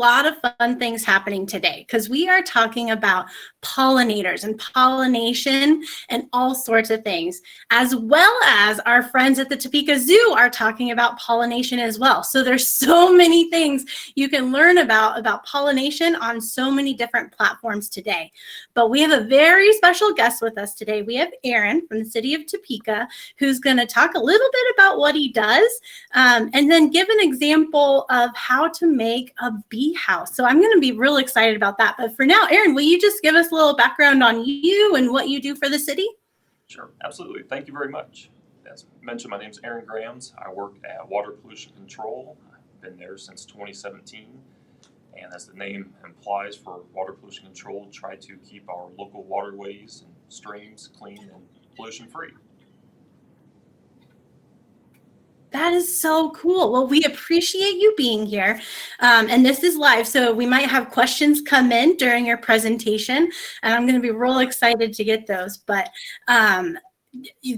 lot of fun things happening today because we are talking about pollinators and pollination and all sorts of things, as well as our friends at the Topeka Zoo are talking about pollination as well. So there's so many things you can learn about pollination on so many different platforms today. But we have a very special guest with us today. We have Aaron from the city of Topeka, who's going to talk a little bit about what he does and then give an example of how to make a bee house. So I'm going to be real excited about that. But for now, Aaron, will you just give us a little background on you and what you do for the city? Sure, absolutely. Thank you very much. As mentioned, my name is Aaron Grams. I work at Water Pollution Control. I've been there since 2017. And as the name implies, for water pollution control, try to keep our local waterways and streams clean and pollution free. That is so cool. Well, we appreciate you being here. And this is live, so we might have questions come in during your presentation, and I'm going to be real excited to get those. But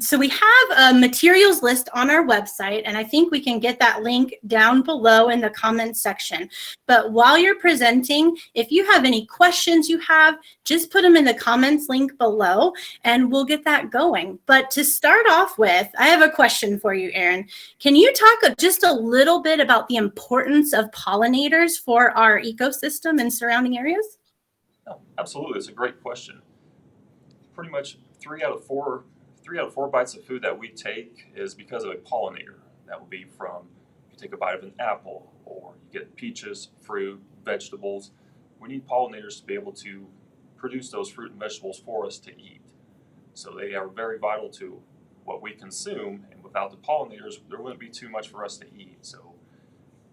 so we have a materials list on our website, and I think we can get that link down below in the comments section. But while you're presenting, if you have any questions you have, just put them in the comments link below, and we'll get that going. But to start off with, I have a question for you, Aaron. Can you talk just a little bit about the importance of pollinators for our ecosystem and surrounding areas? Oh, absolutely. It's a great question. Pretty much three out of four bites of food that we take is because of a pollinator. That will be from, you take a bite of an apple, or you get peaches, fruit, vegetables. We need pollinators to be able to produce those fruit and vegetables for us to eat. So they are very vital to what we consume, and without the pollinators, there wouldn't be too much for us to eat. So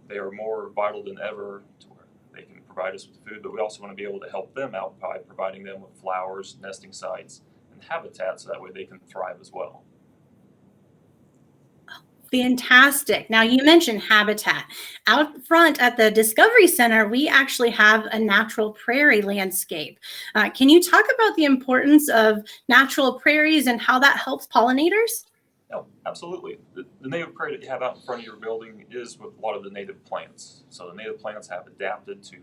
they are more vital than ever to where they can provide us with food, but we also want to be able to help them out by providing them with flowers, nesting sites, habitat, so that way they can thrive as well. Fantastic. Now, you mentioned habitat. Out front at the Discovery Center, we actually have a natural prairie landscape. Can you talk about the importance of natural prairies and how that helps pollinators? Oh, absolutely. The native prairie that you have out in front of your building is with a lot of the native plants. So the native plants have adapted to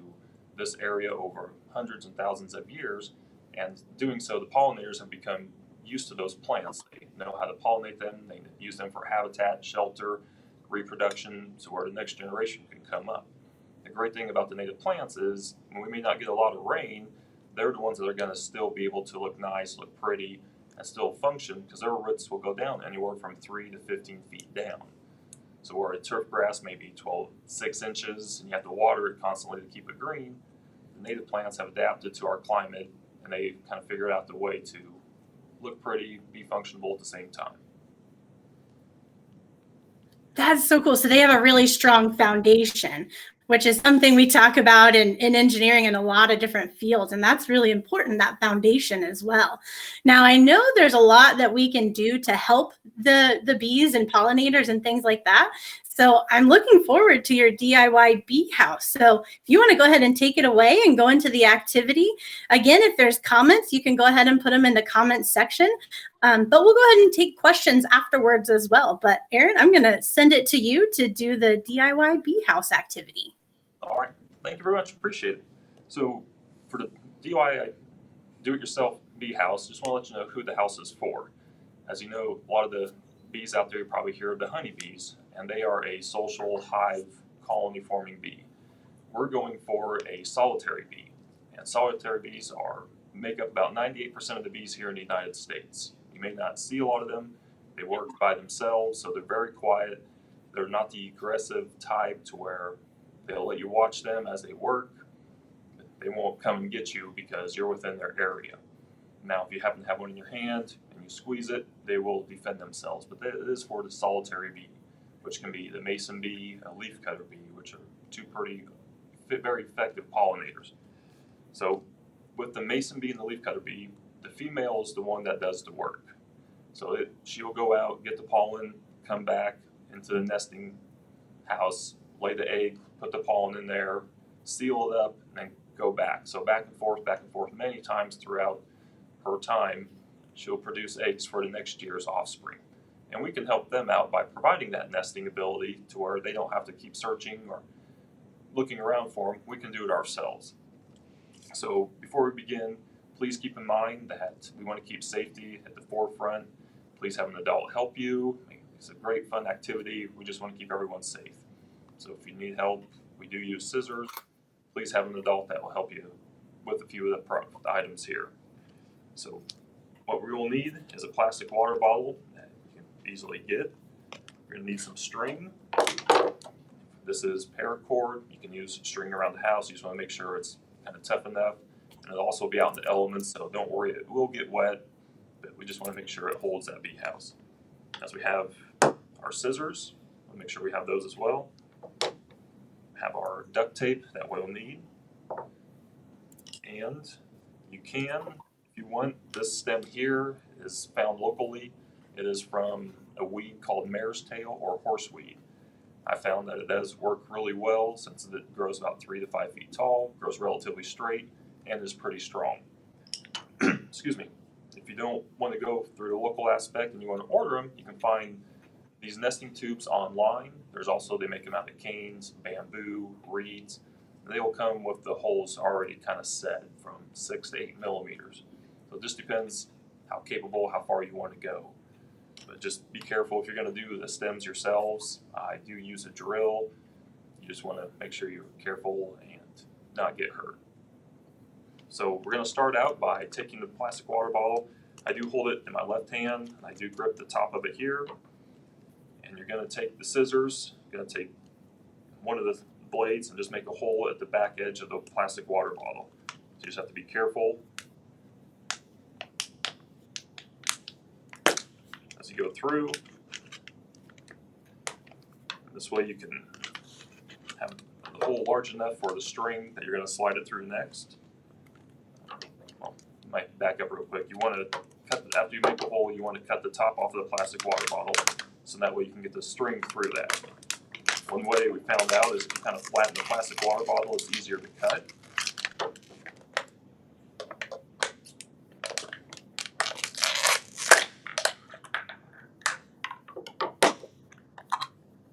this area over hundreds and thousands of years. And doing so, the pollinators have become used to those plants. They know how to pollinate them. They use them for habitat, shelter, reproduction, so where the next generation can come up. The great thing about the native plants is when we may not get a lot of rain, they're the ones that are going to still be able to look nice, look pretty, and still function, because their roots will go down anywhere from 3 to 15 feet down. So where a turf grass may be 6 inches, and you have to water it constantly to keep it green, the native plants have adapted to our climate, and they kind of figured out the way to look pretty, be functional at the same time. That's so cool. So they have a really strong foundation, which is something we talk about in engineering in a lot of different fields. And that's really important, that foundation as well. Now, I know there's a lot that we can do to help the bees and pollinators and things like that. So I'm looking forward to your DIY bee house. So if you want to go ahead and take it away and go into the activity. Again, if there's comments, you can go ahead and put them in the comments section. But we'll go ahead and take questions afterwards as well. But Aaron, I'm going to send it to you to do the DIY bee house activity. All right. Thank you very much. Appreciate it. So for the DIY do-it-yourself bee house, just want to let you know who the house is for. As you know, a lot of the bees out there, you probably hear of the honeybees, and they are a social hive colony forming bee. We're going for a solitary bee, and solitary bees make up about 98% of the bees here in the United States. You may not see a lot of them. They work by themselves, so they're very quiet. They're not the aggressive type to where they'll let you watch them as they work. They won't come and get you because you're within their area. Now, if you happen to have one in your hand and you squeeze it, they will defend themselves. But that is for the solitary bee, which can be the mason bee, a leafcutter bee, which are two very effective pollinators. So with the mason bee and the leafcutter bee, the female is the one that does the work. So she'll go out, get the pollen, come back into the nesting house, lay the egg, put the pollen in there, seal it up, and then go back. So back and forth, many times throughout her time, she'll produce eggs for the next year's offspring. And we can help them out by providing that nesting ability to where they don't have to keep searching or looking around for them, we can do it ourselves. So before we begin, please keep in mind that we want to keep safety at the forefront. Please have an adult help you. It's a great fun activity. We just want to keep everyone safe. So if you need help, we do use scissors. Please have an adult that will help you with a few of the items here. So what we will need is a plastic water bottle that you can easily get. We're going to need some string. This is paracord. You can use string around the house. You just want to make sure it's kind of tough enough. And it'll also be out in the elements, so don't worry, it will get wet, but we just want to make sure it holds that bee house. As we have our scissors, we'll make sure we have those as well. Have our duct tape that we'll need. And you can, if you want, this stem here is found locally. It is from a weed called mare's tail or horseweed. I found that it does work really well since it grows about 3 to 5 feet tall, grows relatively straight, and is pretty strong. Excuse me. If you don't want to go through the local aspect and you want to order them, you can find these nesting tubes online. There's also, they make them out of canes, bamboo, reeds. They will come with the holes already kind of set from 6 to 8 millimeters. So it just depends how capable, how far you want to go. But just be careful if you're going to do the stems yourselves. I do use a drill. You just want to make sure you're careful and not get hurt. So we're going to start out by taking the plastic water bottle. I do hold it in my left hand, and I do grip the top of it here. And you're going to take the scissors, you're going to take one of the blades and just make a hole at the back edge of the plastic water bottle. So you just have to be careful as you go through. And this way you can have the hole large enough for the string that you're going to slide it through next. Well, you might back up real quick. You want to cut, after you make the hole, you want to cut the top off of the plastic water bottle, so that way you can get the string through that. One way we found out is if you kind of flatten the plastic water bottle, it's easier to cut.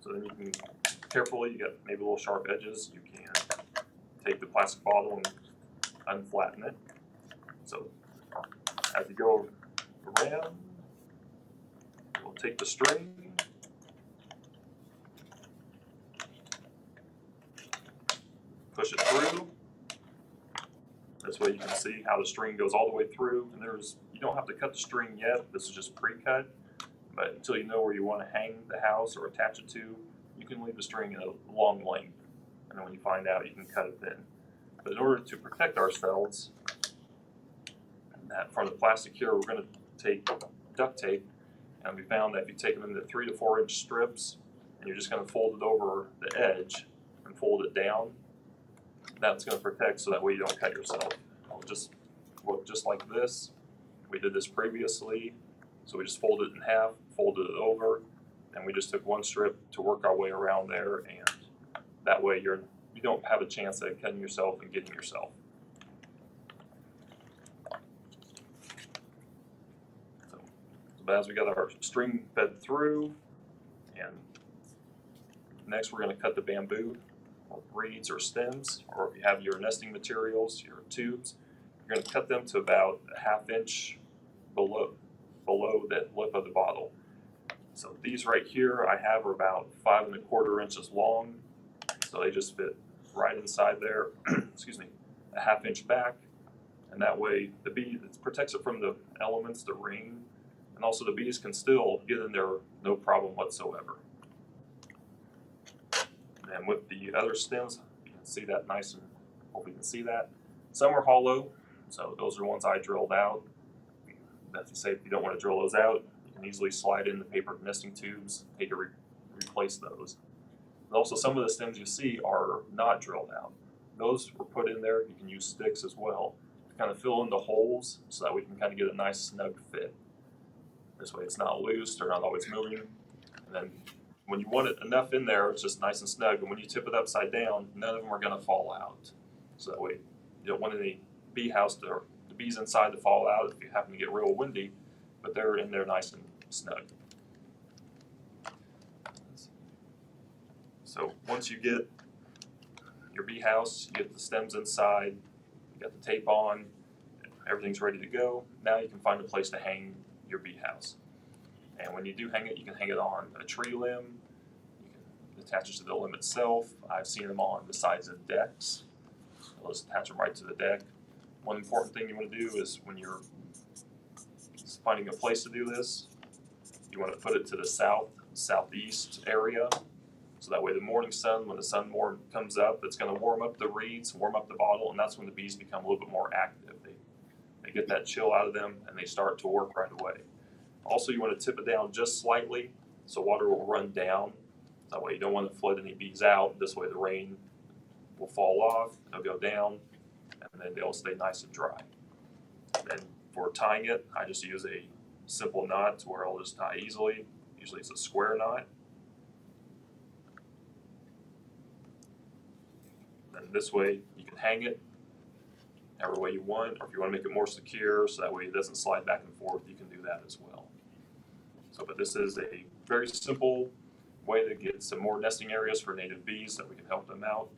So then you can carefully, you got maybe little sharp edges, you can take the plastic bottle and unflatten it. So as you go around, we'll take the string, push it through. This way you can see how the string goes all the way through. And you don't have to cut the string yet. This is just pre-cut. But until you know where you want to hang the house or attach it to, you can leave the string in a long length. And then when you find out, you can cut it thin. But in order to protect ourselves from the plastic here, we're going to take duct tape. And we found that if you take them into 3 to 4 inch strips, and you're just going to fold it over the edge and fold it down, that's going to protect so that way you don't cut yourself. It'll just look just like this. We did this previously, so we just folded it in half, folded it over, and we just took one strip to work our way around there, and that way you don't have a chance at cutting yourself and getting yourself. But as we got our string fed through, and next we're going to cut the bamboo or reeds or stems, or if you have your nesting materials, your tubes, you're going to cut them to about a 1/2 inch below the lip of the bottle. So these right here I have are about 5 1/4 inches long, so they just fit right inside there. Excuse me, a 1/2 inch back, and that way the bee, it protects it from the elements, the rain, and also the bees can still get in there no problem whatsoever. And with the other stems, you can see that nice, and hopefully you can see that. Some are hollow, so those are the ones I drilled out. That's to say, if you don't want to drill those out, you can easily slide in the paper nesting tubes, take and replace those. And also, some of the stems you see are not drilled out. Those were put in there. You can use sticks as well to kind of fill in the holes so that we can kind of get a nice snug fit. This way it's not loose or not always moving. And then when you want it enough in there, it's just nice and snug. And when you tip it upside down, none of them are going to fall out. So that way you don't want any bee house the bees inside to fall out if you happen to get real windy, but they're in there nice and snug. So once you get your bee house, you get the stems inside, you got the tape on, everything's ready to go. Now you can find a place to hang your bee house. And when you do hang it, you can hang it on a tree limb. You can attach it to the limb itself. I've seen them on the sides of decks. You'll just attach them right to the deck. One important thing you want to do is when you're finding a place to do this, you want to put it to the southeast area. So that way the morning sun, when the sun more comes up, it's going to warm up the reeds, warm up the bottle, and that's when the bees become a little bit more active. They get that chill out of them and they start to work right away. Also, you want to tip it down just slightly so water will run down. That way you don't want to flood any bees out. This way the rain will fall off, they'll go down, and then they'll stay nice and dry. And for tying it, I just use a simple knot to where I'll just tie easily. Usually it's a square knot. And this way you can hang it every way you want, or if you want to make it more secure so that way it doesn't slide back and forth, you can do that as well. So, but this is a very simple way to get some more nesting areas for native bees so we can help them out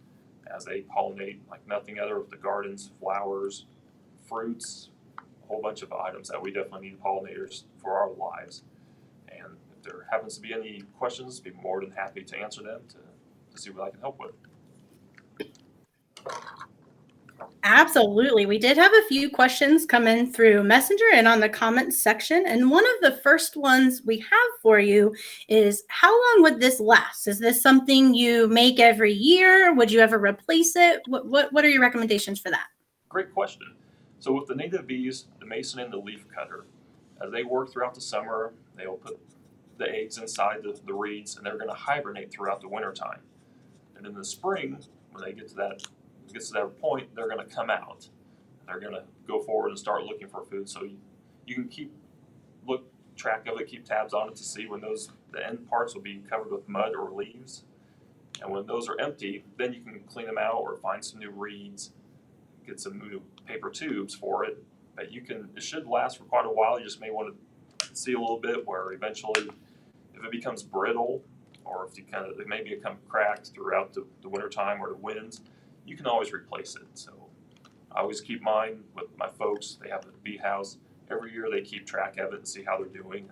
as they pollinate like nothing other with the gardens, flowers, fruits, a whole bunch of items that we definitely need pollinators for our lives. And if there happens to be any questions, I'd be more than happy to answer them to see what I can help with. Absolutely. We did have a few questions come in through Messenger and on the comments section. And one of the first ones we have for you is, how long would this last? Is this something you make every year? Would you ever replace it? What are your recommendations for that? Great question. So with the native bees, the mason and the leaf cutter, as they work throughout the summer, they'll put the eggs inside the reeds and they're going to hibernate throughout the wintertime. And in the spring, when they get to that point, they're going to come out. They're going to go forward and start looking for food. So you can keep track of it, keep tabs on it to see when the end parts will be covered with mud or leaves. And when those are empty, then you can clean them out or find some new reeds, get some new paper tubes for it. But it should last for quite a while. You just may want to see a little bit where eventually, if it becomes brittle or if it may become cracked throughout the wintertime or the winds, you can always replace it. So I always keep mine with my folks. They have a bee house. Every year they keep track of it and see how they're doing.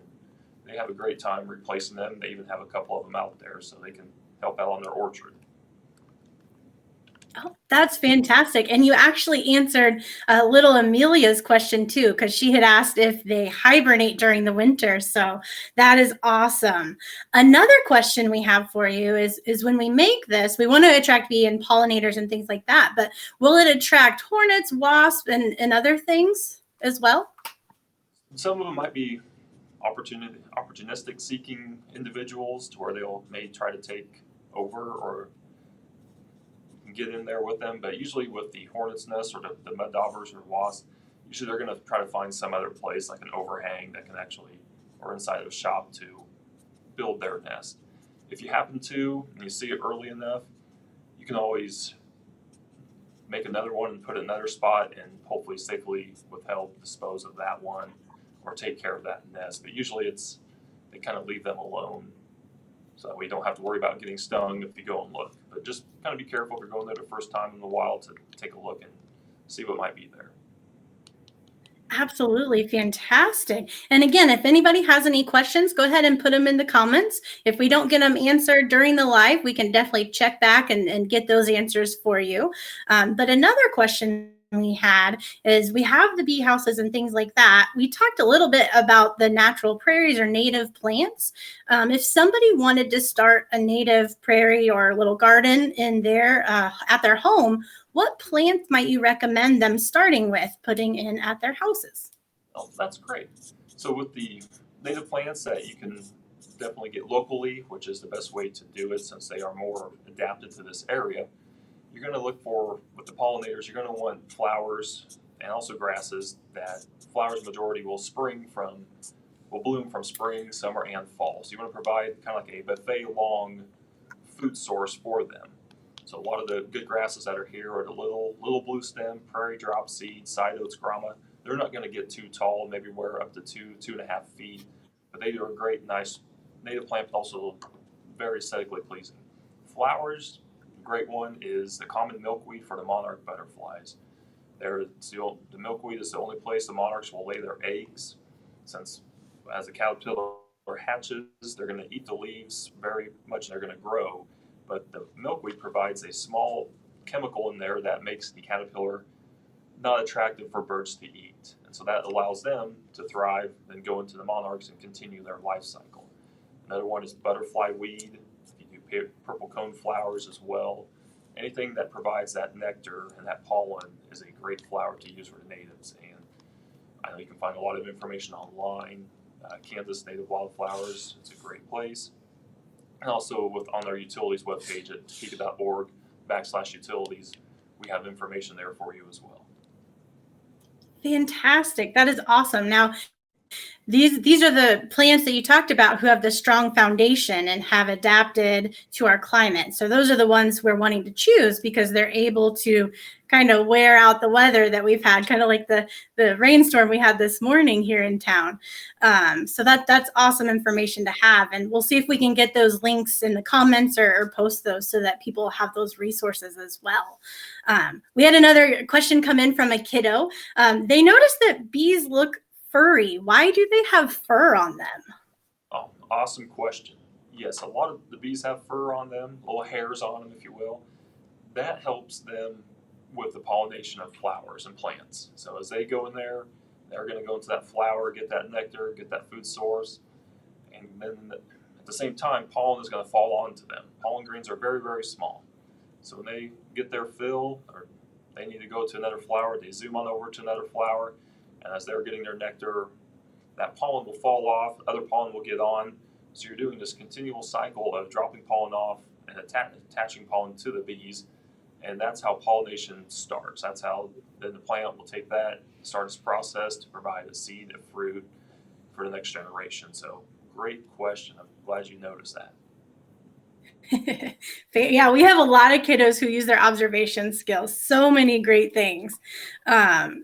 They have a great time replacing them. They even have a couple of them out there so they can help out on their orchard. Oh, that's fantastic. And you actually answered little Amelia's question too, because she had asked if they hibernate during the winter. So that is awesome. Another question we have for you is when we make this, we want to attract bee and pollinators and things like that, but will it attract hornets, wasps, and other things as well? Some of them might be opportunistic seeking individuals to where may try to take over or get in there with them, but usually with the hornet's nest or the mud daubers or wasps, usually they're going to try to find some other place like an overhang that can actually, or inside of a shop to build their nest. If you happen to, and you see it early enough, you can always make another one and put it in another spot and hopefully safely dispose of that one or take care of that nest. But usually they kind of leave them alone so that we don't have to worry about getting stung if you go and look. But just kind of be careful if you're going there the first time in the wild to take a look and see what might be there. Absolutely fantastic. And again, if anybody has any questions, go ahead and put them in the comments. If we don't get them answered during the live, we can definitely check back and get those answers for you. But another question we had is, we have the bee houses and things like that. We talked a little bit about the natural prairies or native plants. If somebody wanted to start a native prairie or a little garden at their home, what plants might you recommend them starting with putting in at their houses? Oh, that's great. So with the native plants that you can definitely get locally, which is the best way to do it since they are more adapted to this area, you're going to look for, with the pollinators, you're going to want flowers and also grasses that flowers majority will bloom from spring, summer, and fall. So you want to provide kind of like a buffet-long food source for them. So a lot of the good grasses that are here are the little blue stem, prairie drop seed, side oats, grama. They're not going to get too tall, maybe we're up to 2.5 feet, but they are a great, nice native plant, but also very aesthetically pleasing. Flowers, great one is the common milkweed for the monarch butterflies. The milkweed is the only place the monarchs will lay their eggs, since as the caterpillar hatches, they're going to eat the leaves very much and they're going to grow. But the milkweed provides a small chemical in there that makes the caterpillar not attractive for birds to eat. And so that allows them to thrive, then go into the monarchs and continue their life cycle. Another one is butterfly weed. You do purple cone flowers as well. Anything that provides that nectar and that pollen is a great flower to use for the natives. And I know you can find a lot of information online. Kansas Native Wildflowers, it's a great place. And also on their utilities webpage at topeka.org/utilities, we have information there for you as well. Fantastic. That is awesome. Now, these are the plants that you talked about who have the strong foundation and have adapted to our climate. So those are the ones we're wanting to choose because they're able to kind of wear out the weather that we've had, kind of like the rainstorm we had this morning here in town. So that's awesome information to have. And we'll see if we can get those links in the comments or post those so that people have those resources as well. We had another question come in from a kiddo. They noticed that bees look furry. Why do they have fur on them? Oh, awesome question. Yes, a lot of the bees have fur on them, little hairs on them, if you will. That helps them with the pollination of flowers and plants. So as they go in there, they're going to go into that flower, get that nectar, get that food source, and then at the same time, pollen is going to fall onto them. Pollen grains are very, very small. So when they get their fill, or they need to go to another flower, they zoom on over to another flower, and as they're getting their nectar, that pollen will fall off, other pollen will get on. So you're doing this continual cycle of dropping pollen off and attaching pollen to the bees, and that's how pollination starts. That's how then the plant will take that, start its process to provide a seed, a fruit for the next generation. So great question. I'm glad you noticed that. Yeah, we have a lot of kiddos who use their observation skills. So many great things.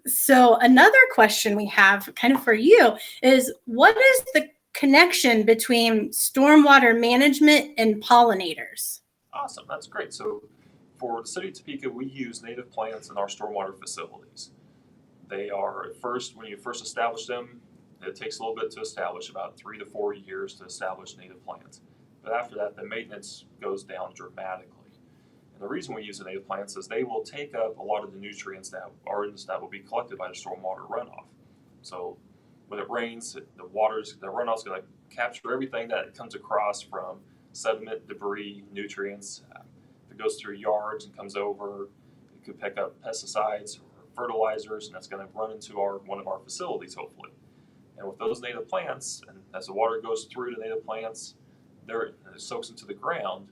So another question we have kind of for you is, what is the connection between stormwater management and pollinators? Awesome, that's great. So for the city of Topeka, we use native plants in our stormwater facilities. They are when you first establish them, it takes a little bit to establish, about 3 to 4 years to establish native plants. But after that, the maintenance goes down dramatically. And the reason we use the native plants is they will take up a lot of the nutrients that will be collected by the stormwater runoff. So when it rains, the runoff is going to capture everything that comes across from sediment, debris, nutrients. If it goes through yards and comes over, it could pick up pesticides or fertilizers, and that's going to run into one of our facilities, hopefully. And with those native plants, and as the water goes through the native plants, it soaks into the ground,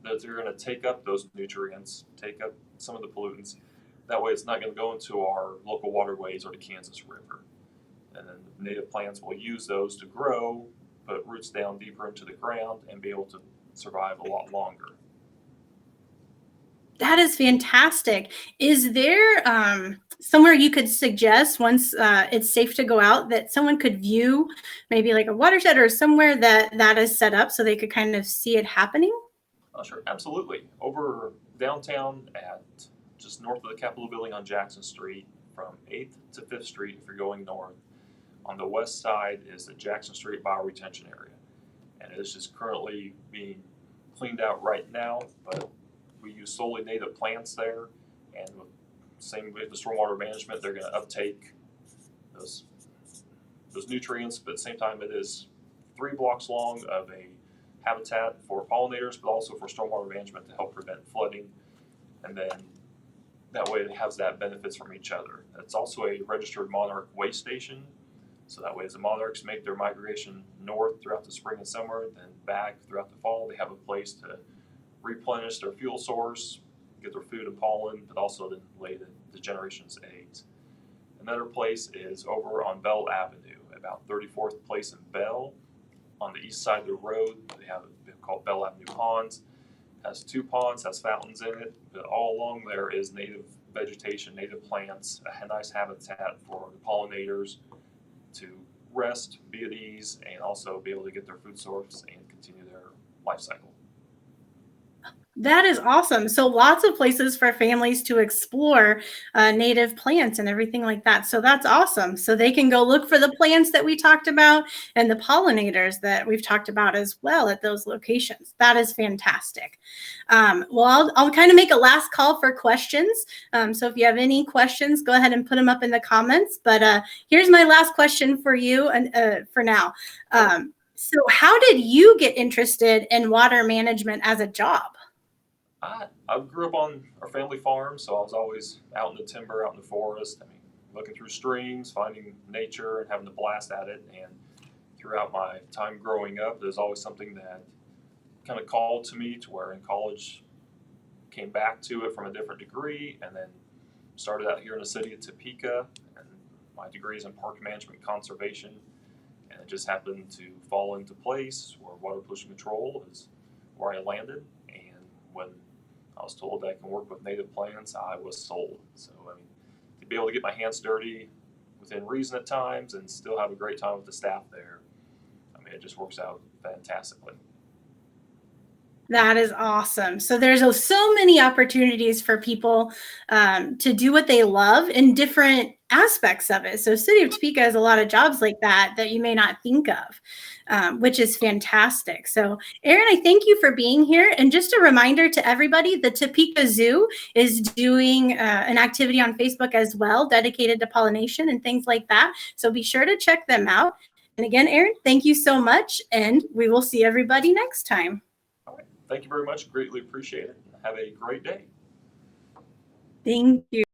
that they're going to take up those nutrients, take up some of the pollutants. That way it's not going to go into our local waterways or the Kansas River. And then the native plants will use those to grow, put roots down deeper into the ground, and be able to survive a lot longer. That is fantastic. Is there somewhere you could suggest once it's safe to go out that someone could view, maybe like a watershed or somewhere that is set up so they could kind of see it happening? Oh, sure, absolutely. Over downtown at just north of the Capitol building on Jackson Street, from 8th to 5th Street if you're going north. On the west side is the Jackson Street bioretention area. And it is just currently being cleaned out right now, but we use solely native plants there, and same with the stormwater management, they're going to uptake those nutrients, but at the same time it is 3 blocks long of a habitat for pollinators, but also for stormwater management to help prevent flooding, and then that way it has that benefits from each other. It's also a registered monarch way station, so that way as the monarchs make their migration north throughout the spring and summer, then back throughout the fall, they have a place to replenish their fuel source, get their food and pollen, but also then lay the generation's eggs. Another place is over on Bell Avenue, about 34th Place in Bell. On the east side of the road, they have called Bell Avenue Ponds. It has 2 ponds, has fountains in it, but all along there is native vegetation, native plants, a nice habitat for the pollinators to rest, be at ease, and also be able to get their food source and continue their life cycle. That is awesome. So lots of places for families to explore native plants and everything like that. So that's awesome. So they can go look for the plants that we talked about and the pollinators that we've talked about as well at those locations. That is fantastic. Well, I'll kind of make a last call for questions. So if you have any questions, go ahead and put them up in the comments. But here's my last question for you and for now. So how did you get interested in water management as a job? I grew up on our family farm, so I was always out in the timber, out in the forest. I mean, looking through streams, finding nature, and having a blast at it. And throughout my time growing up, there's always something that kind of called to me to where in college came back to it from a different degree, and then started out here in the city of Topeka, and my degree is in park management conservation, and it just happened to fall into place where water pollution control is where I landed. And when I was told that I can work with native plants, I was sold. So I mean, to be able to get my hands dirty within reason at times and still have a great time with the staff there, I mean, it just works out fantastically. That is awesome. So there's so many opportunities for people to do what they love in different aspects of it. So City of Topeka has a lot of jobs like that that you may not think of, which is fantastic. So Erin, I thank you for being here. And just a reminder to everybody, the Topeka Zoo is doing an activity on Facebook as well, dedicated to pollination and things like that. So be sure to check them out. And again, Erin, thank you so much. And we will see everybody next time. All right. Thank you very much. Greatly appreciate it. Have a great day. Thank you.